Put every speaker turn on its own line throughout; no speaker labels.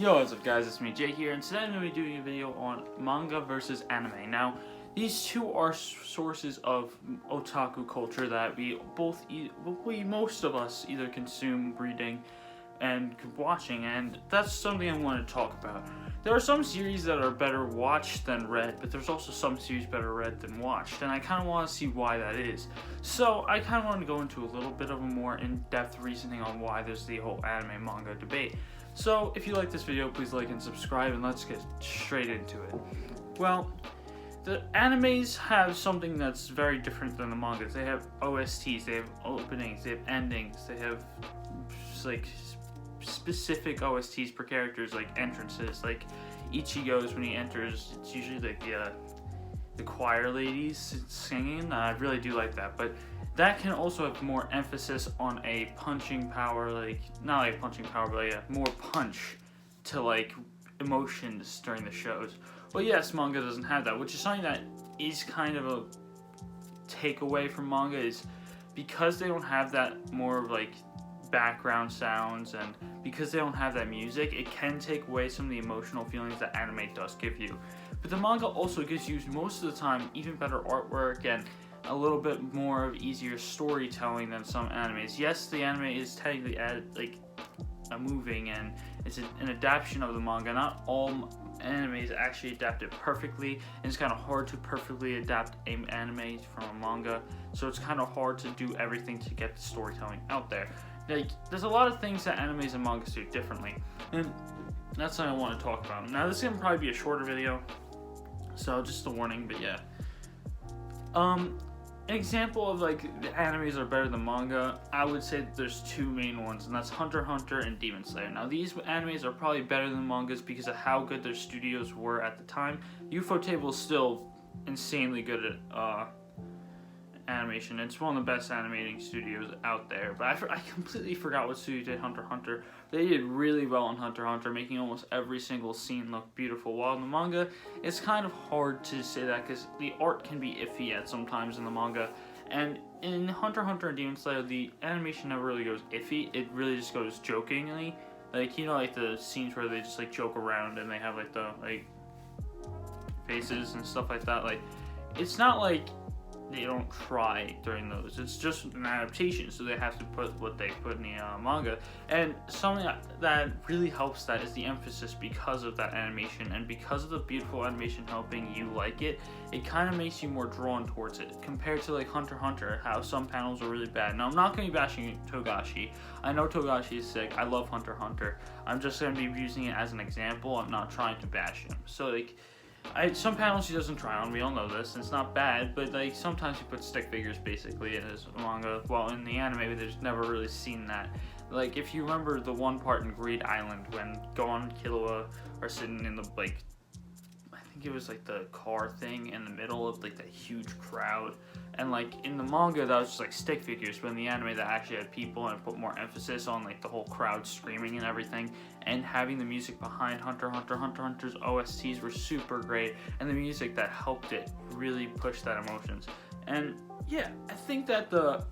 Yo, what's up guys, it's me Jake here, and today I'm going to be doing a video on manga versus anime. Now, these two are sources of otaku culture that most of us either consume reading and watching, and that's something I want to talk about. There are some series that are better watched than read, but there's also some series better read than watched, and I kind of want to see why that is. So I kind of want to go into a little bit of a more in-depth reasoning on why there's the whole anime manga debate. So if you like this video, please like and subscribe, and let's get straight into it. Well, the animes have something that's very different than the mangas. They have OSTs, they have openings, they have endings, they have like specific OSTs per characters, like entrances. Like Ichigo's, when he enters, it's usually like the choir ladies singing. I really do like that, but that can also have more emphasis on a punching power, like not like a punching power, but like more punch to like emotions during the shows. Well, yes, manga doesn't have that, which is something that is kind of a takeaway from manga, is because they don't have that more of like background sounds, and because they don't have that music, it can take away some of the emotional feelings that anime does give you. But the manga also gives you, most of the time, even better artwork and a little bit more of easier storytelling than some animes. Yes, the anime is technically moving, and it's an adaptation of the manga. Not all animes actually adapt it perfectly, and it's kind of hard to perfectly adapt an anime from a manga, so it's kind of hard to do everything to get the storytelling out there. Like, there's a lot of things that animes and mangas do differently, and that's what I want to talk about. Now, this is going to probably be a shorter video, so just a warning, but yeah. An example of like the animes are better than manga, I would say that there's two main ones, and that's Hunter x Hunter and Demon Slayer. Now, these animes are probably better than mangas because of how good their studios were at the time. Ufotable is still insanely good at animation. It's one of the best animating studios out there, but I completely forgot what studio did Hunter x Hunter. They did really well in Hunter x Hunter, making almost every single scene look beautiful, while in the manga, it's kind of hard to say that because the art can be iffy at sometimes in the manga, and in Hunter x Hunter and Demon Slayer, the animation never really goes iffy, it really just goes jokingly. Like, you know, like the scenes where they just like joke around and they have like the like faces and stuff like that. Like, it's not like they don't try during those. It's just an adaptation, so they have to put what they put in the manga. And something that really helps that is the emphasis because of that animation, and because of the beautiful animation helping you like it, it kind of makes you more drawn towards it, compared to like Hunter x Hunter, how some panels are really bad. Now, I'm not going to be bashing Togashi. I know Togashi is sick. I love Hunter x Hunter. I'm just going to be using it as an example. I'm not trying to bash him. So like, some panels he doesn't try on, we all know this, and it's not bad, but like sometimes he puts stick figures basically in his manga, while in the anime there's never really seen that. Like, if you remember the one part in Greed Island when Gon and Killua are sitting in the, like, I think it was like the car thing in the middle of like that huge crowd, and like in the manga that was just like stick figures, but in the anime that actually had people and put more emphasis on like the whole crowd screaming and everything, and having the music behind Hunter x Hunter. Hunter x Hunter's OSTs were super great, and the music that helped it really push that emotions. And yeah, I think that the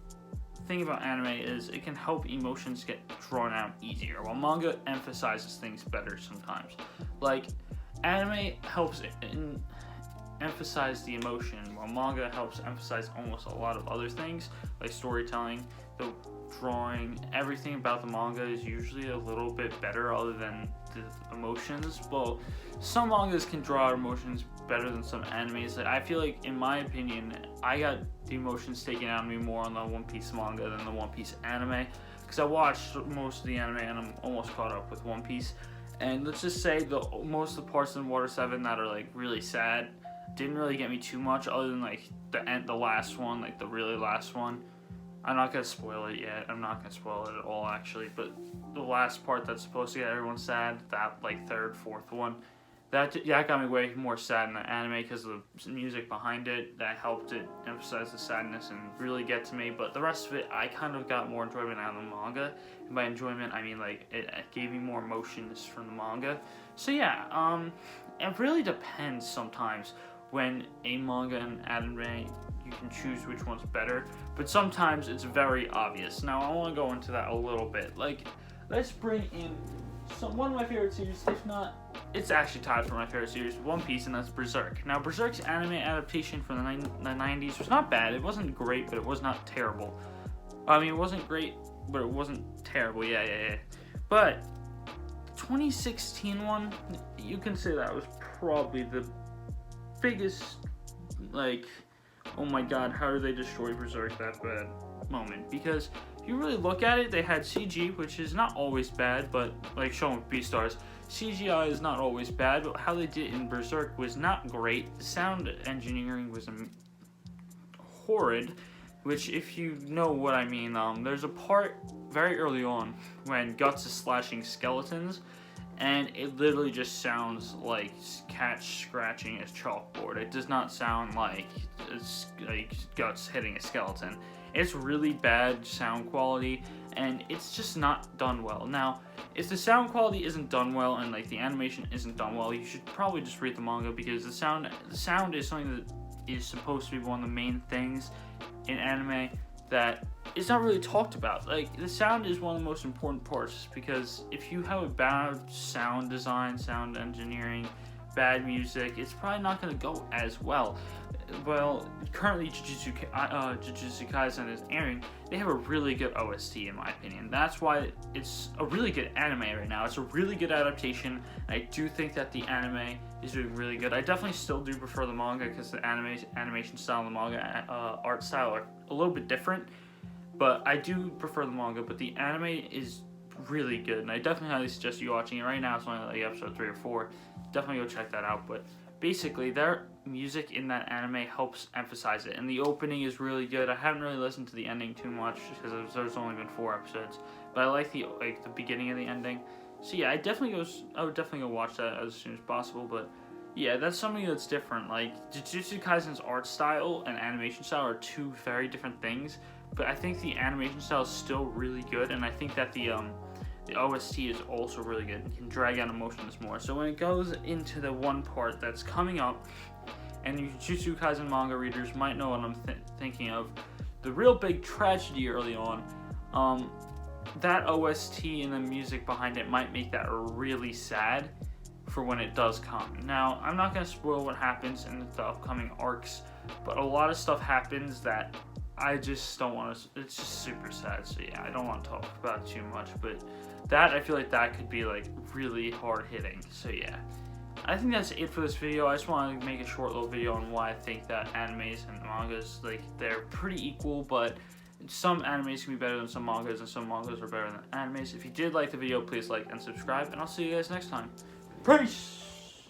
thing about anime is it can help emotions get drawn out easier, while manga emphasizes things better sometimes. Like, anime helps emphasize the emotion, while manga helps emphasize almost a lot of other things, like storytelling, the drawing. Everything about the manga is usually a little bit better other than the emotions. Well, some mangas can draw out emotions better than some animes. Like, I feel like, in my opinion, I got the emotions taken out of me more on the One Piece manga than the One Piece anime, because I watched most of the anime and I'm almost caught up with One Piece. And let's just say most of the parts in Water 7 that are like really sad didn't really get me too much, other than like the last one, like the really last one. I'm not gonna spoil it yet. I'm not gonna spoil it at all, actually. But the last part that's supposed to get everyone sad, that like third, fourth one, that got me way more sad in the anime because of the music behind it. That helped it emphasize the sadness and really get to me. But the rest of it, I kind of got more enjoyment out of the manga. And by enjoyment, I mean like it gave me more emotions from the manga. So yeah, it really depends sometimes. When a manga and anime, you can choose which one's better, but sometimes it's very obvious. Now, I want to go into that a little bit. Like, let's bring in one of my favorite series, if not, it's actually tied for my favorite series, One Piece, and that's Berserk. Now, Berserk's anime adaptation from the 90s was not bad. It wasn't great, but it was not terrible. I mean, it wasn't great, but it wasn't terrible. Yeah. But 2016 one, you can say that was probably the biggest, like, oh my god, how did they destroy Berserk that bad moment? Because if you really look at it, they had CG, which is not always bad, but like shown with Beastars, CGI is not always bad, but how they did it in Berserk was not great. The sound engineering was horrid, which, if you know what I mean, there's a part very early on when Guts is slashing skeletons, and it literally just sounds like cats scratching a chalkboard. It does not sound like it's like Guts hitting a skeleton. It's really bad sound quality, and it's just not done well. Now, if the sound quality isn't done well and like the animation isn't done well, you should probably just read the manga, because the sound is something that is supposed to be one of the main things in anime that is not really talked about. Like, the sound is one of the most important parts, because if you have a bad sound design, sound engineering, bad music, it's probably not going to go as well. Well, currently Jujutsu Kaisen is airing. They have a really good OST, in my opinion. That's why it's a really good anime right now. It's a really good adaptation. I do think that the anime is doing really good. I definitely still do prefer the manga, because the animation style and the manga art style are a little bit different. But I do prefer the manga, but the anime is really good, and I definitely highly suggest you watching it right now. It's only like episode 3 or 4. Definitely go check that out. But basically, their music in that anime helps emphasize it, and the opening is really good. I haven't really listened to the ending too much, because there's only been 4 episodes, but I like the beginning and the ending. So yeah, I would definitely go watch that as soon as possible. But yeah, that's something that's different. Like, Jujutsu Kaisen's art style and animation style are 2 very different things, but I think the animation style is still really good, and I think that the OST is also really good and can drag out emotions more. So when it goes into the one part that's coming up, and you Jujutsu Kaisen manga readers might know what I'm thinking of, the real big tragedy early on, that OST and the music behind it might make that really sad for when it does come. Now, I'm not going to spoil what happens in the upcoming arcs, but a lot of stuff happens that I just don't want to, it's just super sad. So yeah, I don't want to talk about it too much, but that, I feel like that could be like really hard hitting. So yeah, I think that's it for this video. I just want to make a short little video on why I think that animes and mangas, like, they're pretty equal, but some animes can be better than some mangas, and some mangas are better than animes. If you did like the video, please like and subscribe, and I'll see you guys next time. Peace!